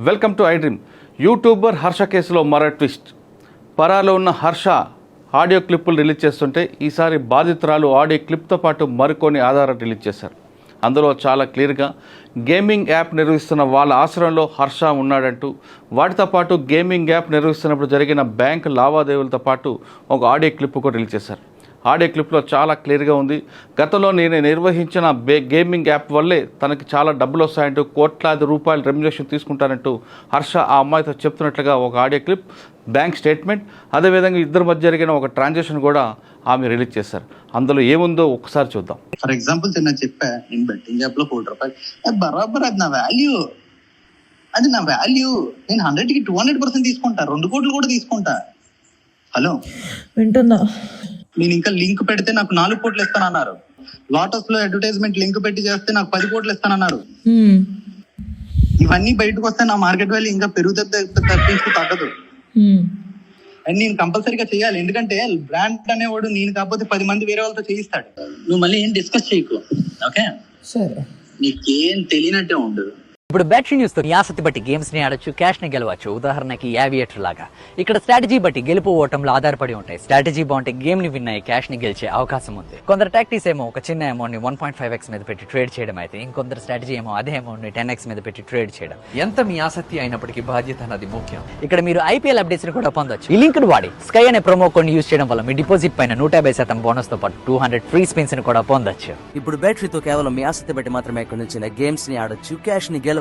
Welcome to iDream. YouTuber Harsha కేసులో మరో twist. పరాలో ఉన్న హర్ష ఆడియో క్లిప్పులు రిలీజ్ చేస్తుంటే ఈసారి బాధితురాలు ఆడియో క్లిప్తో పాటు మరికొన్ని ఆధారాలు రిలీజ్ చేశారు. అందులో చాలా క్లియర్గా గేమింగ్ యాప్ నిర్వహిస్తున్న వాళ్ళ ఆశ్రయంలో హర్ష ఉన్నాడంటూ, వాటితో పాటు గేమింగ్ యాప్ నిర్వహిస్తున్నప్పుడు జరిగిన బ్యాంకు లావాదేవీలతో పాటు ఒక ఆడియో క్లిప్ కూడా రిలీజ్ చేశారు. ఆడియో క్లిప్లో చాలా క్లియర్గా ఉంది. గతంలో నేను నిర్వహించిన గేమింగ్ యాప్ వల్లే తనకి చాలా డబ్బులు వస్తాయంటూ కోట్లాది రూపాయలు రెమ్యునరేషన్ తీసుకుంటానంటూ హర్ష ఆ అమ్మాయితో చెప్తున్నట్లుగా ఒక ఆడియో క్లిప్, బ్యాంక్ స్టేట్మెంట్, అదేవిధంగా ఇద్దరి మధ్య జరిగిన ఒక ట్రాన్సాక్షన్ కూడా ఆమె రిలీజ్ చేశారు. అందులో ఏముందో ఒకసారి చూద్దాం. ఫర్ ఎగ్జాంపుల్ నేను చెప్పా, నేను బెట్టింగ్ యాప్ లో ₹1,00,000 బరాబర్ అది నా వాల్యూ, నేను 100కి 200% తీసుకుంటా, 2 కోట్లు కూడా తీసుకుంటా. హలో వింటున్నా. నేను ఇంకా లింక్ పెడితే నాకు 4 కోట్లు ఇస్తానన్నారు. లోటస్ లో అడ్వర్టైజ్మెంట్ లింక్ పెట్టి చేస్తే నాకు 10 కోట్లు ఇస్తానన్నారు. ఇవన్నీ బయటకు వస్తే నా మార్కెట్ వాల్యూ ఇంకా పెరుగుతుంది తగ్గదు. అండ్ నేను కంపల్సరీగా చేయాలి, ఎందుకంటే బ్రాండ్ అనేవాడు నేను కాకపోతే 10 మంది వేరే వాళ్ళతో చేయిస్తాడు. నువ్వు మళ్ళీ ఏం డిస్కస్ చేయకు, ఓకే? సరే, నీకేం తెలియనట్టే ఉండు. ఇప్పుడు బ్యాటరీ న్యూస్ తో మీ ఆసక్తి బట్టి గేమ్స్ ని ఆడొచ్చు, క్యాష్ ని గెలవచ్చు. ఉదాహరణకి యావియేటర్ లాగా ఇక్కడ స్ట్రాటజీ బట్టి గెలుపు ఓటంలో ఆధారపడి ఉంటాయి. స్ట్రాటజీ బాగుంటే గేమ్ ని విన్ అయ్యి క్యాష్ ని గెలిచే అవకాశం ఉంది. కొందరు టాక్టీస్ ఏమో ఒక చిన్న అమౌంట్ ని 1.5x మీద పెట్టి ట్రేడ్ చేయడం అయితే, ఇంకొందరు స్ట్రాటజీ ఏమో అదే అమౌంట్ ని 10x మీద పెట్టి ట్రేడ్ చేయడం. ఎంత మీ ఆసక్తి అయినప్పటికీ బాధ్యత అన్నది ముఖ్యం. ఇక్కడ మీరు ఐపీఎల్ అప్డేట్స్ ని కూడా పొందొచ్చు. ఈ లింక్ ను వాడి స్కై అనే ప్రోమో కోడ్ యూజ్ చేయడం వల్ల మీ డిపాజిట్ పైన 150% బోనస్ తో పాటు 200 ఫ్రీ స్పిన్స్ ని కూడా పొందొచ్చు. ఇప్పుడు బ్యాటరీతో కేవలం మీ ఆసక్తి బట్టి మాత్రమే ఇక్కడ నుంచి గేమ్స్ ని ఆడొచ్చు, క్యాష్ ని గెలవచ్చు.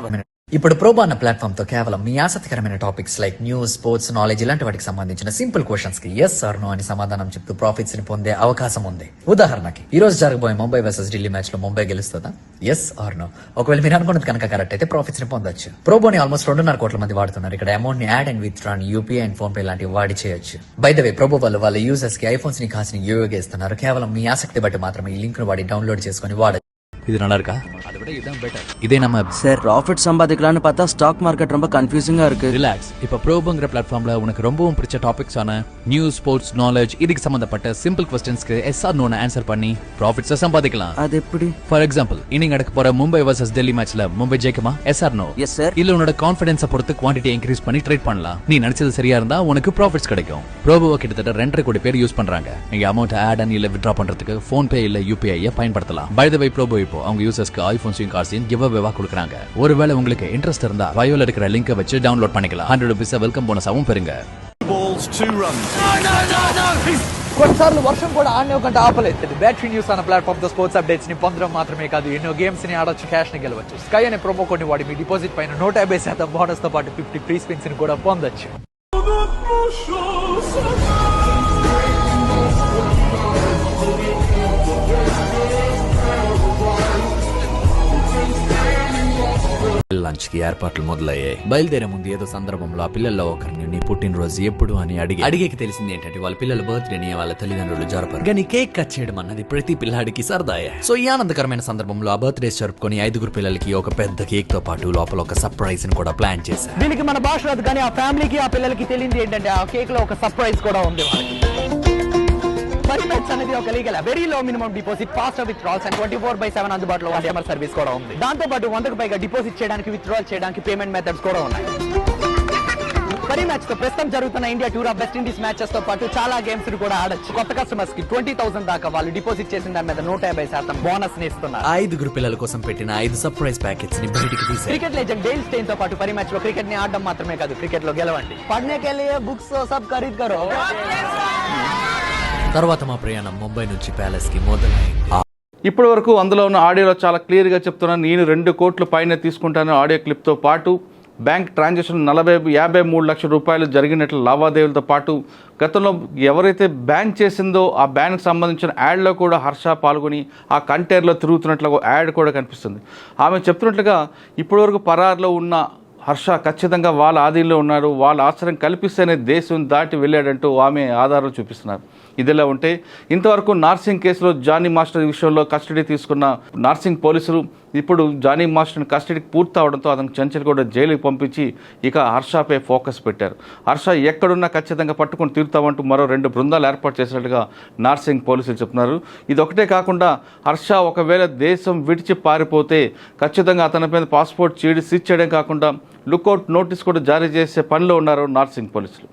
ఇప్పుడు ప్రోబో అన్న ప్లాట్ఫామ్ తో కేవలం మీ ఆసక్తికరమైన topics like news, sports, knowledge ఇలాంటి వాటికి సంబంధించిన సింపుల్ క్వశ్చన్స్ కి ఎస్ ఆర్ నో అని సమాధానం చెప్తూ ప్రాఫిట్స్ ని పొందే అవకాశం ఉంది. ఉదాహరణకి ఈ రోజు జరగబోయే ముంబై వర్సెస్ ఢిల్లీ మ్యాచ్ లో ముంబై గెలుస్తుందా? Yes or no. ఒకవేళ మీరు అనుకున్నది కనుక కరెక్ట్ అయితే ప్రాఫిట్స్ ని పొందొచ్చు. ప్రోబోని ఆల్మోస్ట్ 2.5 కోట్ల మంది వాడుతున్నారు. ఇక్కడ అమౌంట్ ని add and with draw, UPI and phone pay లాంటివి వాడి చేయొచ్చు. బై ద వే, ప్రోబో వాళ్ళ యూజర్స్ కి ఐఫోన్స్ ని కాసిన యూగా ఇస్తున్నారు. కేవలం మీ ఆసక్తి బట్టి మాత్రమే ఈ లింక్ ను వాడి డౌన్లోడ్ చేసుకుని వాడచ్చు. இது நல்லா இருக்கா? அதை விட இதான் பெட்டர். இதே நம்ம சார் ப்ராஃபிட் சம்பாதிக்கலாம்னு பார்த்தா ஸ்டாக் மார்க்கெட் ரொம்ப கன்ஃபியூசிங்கா இருக்கு. ரிலாக்ஸ். இப்ப ப்ரோபோங்கிற பிளாட்ஃபார்ம்ல உனக்கு ரொம்பவும் பிடிச்ச டாபிக்ஸான நியூஸ், ஸ்போர்ட்ஸ், நாலேஜ் இதுக்கு சம்பந்தப்பட்ட சிம்பிள் क्वेश्चंसக்கு எஸ் ஆர் நோன்னு ஆன்சர் பண்ணி ப்ராஃபிட்ஸை சம்பாதிக்கலாம். அது எப்படி? ஃபார் எக்ஸாம்பிள், இன்னைக்கு நடக்க போற மும்பை வர்சஸ் டெல்லி மேட்ச்ல மும்பை ஜெயிக்குமா? Yes or no? Yes sir. இல்ல உன்னோட கான்ஃபிடன்ஸை பொறுத்து குவாண்டிட்டி இன்க்ரீஸ் பண்ணி ட்ரேட் பண்ணலாம். நீ நினைச்சது சரியா இருந்தா உனக்கு ப்ராஃபிட்ஸ் கிடைக்கும். ப்ரோபோவை கிட்டத்தட்ட 2.5 கோடி பேர் யூஸ் பண்றாங்க. நீங்க அமௌண்ட் ஆட் அண்ட் இல்ல வித்ட்ரா பண்றதுக்கு ஃபோன் பே இல்ல யூபிஐ பயன்படுத்தலாம். பை த வே, ப்ரோபோ இப்போ அவங்க யூசர்ஸ்க்கு ஐபோன்ஸையும் கார்ஸையும் கிவ் அவேவா கொடுக்குறாங்க. ஒருவேளை உங்களுக்கு இன்ட்ரெஸ்ட் இருந்தா பயோல இருக்கிற லிங்கை வச்சு டவுன்லோட் பண்ணிக்கலாம். ₹100 வெல்கம் போனஸாவும் பெறுங்க. కొన్నిసార్లు వర్షం కూడా ఆడనే ఒక గంట ఆపలేదు. బ్యాటరీ న్యూస్ అన్న ప్లాట్ఫామ్ తో స్పోర్ట్స్ అప్డేట్స్ ని పొందడం మాత్రమే కాదు, ఎన్నో గేమ్స్ ని ఆడొచ్చు, క్యాష్ ని గెలవచ్చు. స్కై అనే ప్రోమో కోడ్ ని వాడి మీ డిపాజిట్ పైన 150% బోనస్ తో పాటు 50 ఫ్రీ స్పిన్స్ ని కూడా పొందొచ్చు. లంచ్ కి ఏర్పాట్లు మొదలయ్యాయి. బయలుదేరే ముందు ఏదో సందర్భంలో ఆ పిల్లల్లో ఒకరిని నీ పుట్టినరోజు ఎప్పుడు అని అడిగేకి తెలిసింది ఏంటంటే వాళ్ళ పిల్లల బర్త్డేని వాళ్ళ తల్లిదండ్రులు జరపరు. కానీ కేక్ కట్ చేయడం అన్నది ప్రతి పిల్లాడికి సరదాయే. సో ఈ ఆనందకరమైన సందర్భంలో ఆ బర్త్డేస్ జరుపుకొని 5 పిల్లలకి ఒక పెద్ద కేక్ తో పాటు లోపల ఒక సర్ప్రైజ్ ని కూడా ప్లాన్ చేశారు. దీనికి మన భాష రాదు, కానీ ఆ ఫ్యామిలీకి ఆ పిల్లలకి తెలియదు ఏంటంటే ఆ కేక్ లో ఒక సర్ప్రైజ్ కూడా ఉంది. అనేది ఒక legal, very low minimum deposit, faster withdrawals and 24/7 అందుబాటులో కస్టమర్ సర్వీస్ కూడా ఉంది. దాంతో పాటు 100కు పైగా డిపాజిట్ చేయడానికి, విత్డ్రాల్ చేయడానికి పేమెంట్ మెథడ్స్ కూడా ఉన్నాయి. పరి మ్యాచ్ తో ప్రస్తుతం జరుగుతున్న India tour of west Indies matches తో పాటు చాలా గేమ్స్ కూడా ఆడొచ్చు. కొత్త కస్టమర్స్ కి 20,000 దాకా వాళ్ళు డిపాజిట్ చేసిన దాని మీద 150% బోనస్ ని ఇస్తున్నారు. 5 పిల్లల కోసం పెట్టిన 5 సర్ప్రైజ్ ప్యాకెట్స్ ని బయటికి తీశారు. క్రికెట్ లెజెండ్ డేల్ స్టెయిన్ తో పాటు పరి మ్యాచ్ లో క్రికెట్ ని ఆడడం మాత్రమే కాదు, క్రికెట్ లో గెలవండి. పढ़ने के लिए बुक्स सब खरीद करो. తర్వాత మా ప్రయాణం ముంబై నుంచి ప్యాలెస్ కి మొదలైంది. ఇప్పటి వరకు అందులో ఉన్న ఆడియోలో చాలా క్లియర్గా చెప్తున్నాను. నేను 2 కోట్ల పైన తీసుకుంటాను ఆడియో క్లిప్తో పాటు బ్యాంక్ ట్రాన్సాక్షన్ 53 లక్షల రూపాయలు జరిగినట్లు లావాదేవీలతో పాటు గతంలో ఎవరైతే బ్యాన్ చేసిందో ఆ బ్యాన్కి సంబంధించిన యాడ్లో కూడా హర్ష పాల్గొని ఆ కంటైనర్లో తిరుగుతున్నట్లుగా యాడ్ కూడా కనిపిస్తుంది. ఆమె చెప్తున్నట్లుగా ఇప్పటివరకు పరారులో ఉన్న హర్ష ఖచ్చితంగా వాళ్ళ ఆధీనంలో ఉన్నారు, వాళ్ళ ఆశ్రయం కల్పిస్తేనే దేశం దాటి వెళ్ళాడంటూ ఆమె ఆధారాలు చూపిస్తున్నారు. ఇదిలా ఉంటే ఇంతవరకు నార్సింగ్ కేసులో జానీ మాస్టర్ విషయంలో కస్టడీ తీసుకున్న నార్సింగ్ పోలీసులు ఇప్పుడు జానీ మాస్టర్ని కస్టడీకి పూర్తి అవడంతో అతను చంచల్గూడ జైలుకి పంపించి ఇక హర్షపై ఫోకస్ పెట్టారు. హర్ష ఎక్కడున్నా ఖచ్చితంగా పట్టుకొని తీరుతామంటూ మరో 2 బృందాలు ఏర్పాటు చేసినట్టుగా నార్సింగ్ పోలీసులు చెప్తున్నారు. ఇది ఒకటే కాకుండా హర్ష ఒకవేళ దేశం విడిచి పారిపోతే ఖచ్చితంగా అతని మీద పాస్పోర్ట్ సీజ్ చేయడం కాకుండా లుకౌట్ నోటీస్ కూడా జారీ చేసే పనిలో ఉన్నారు నార్సింగ్ పోలీసులు.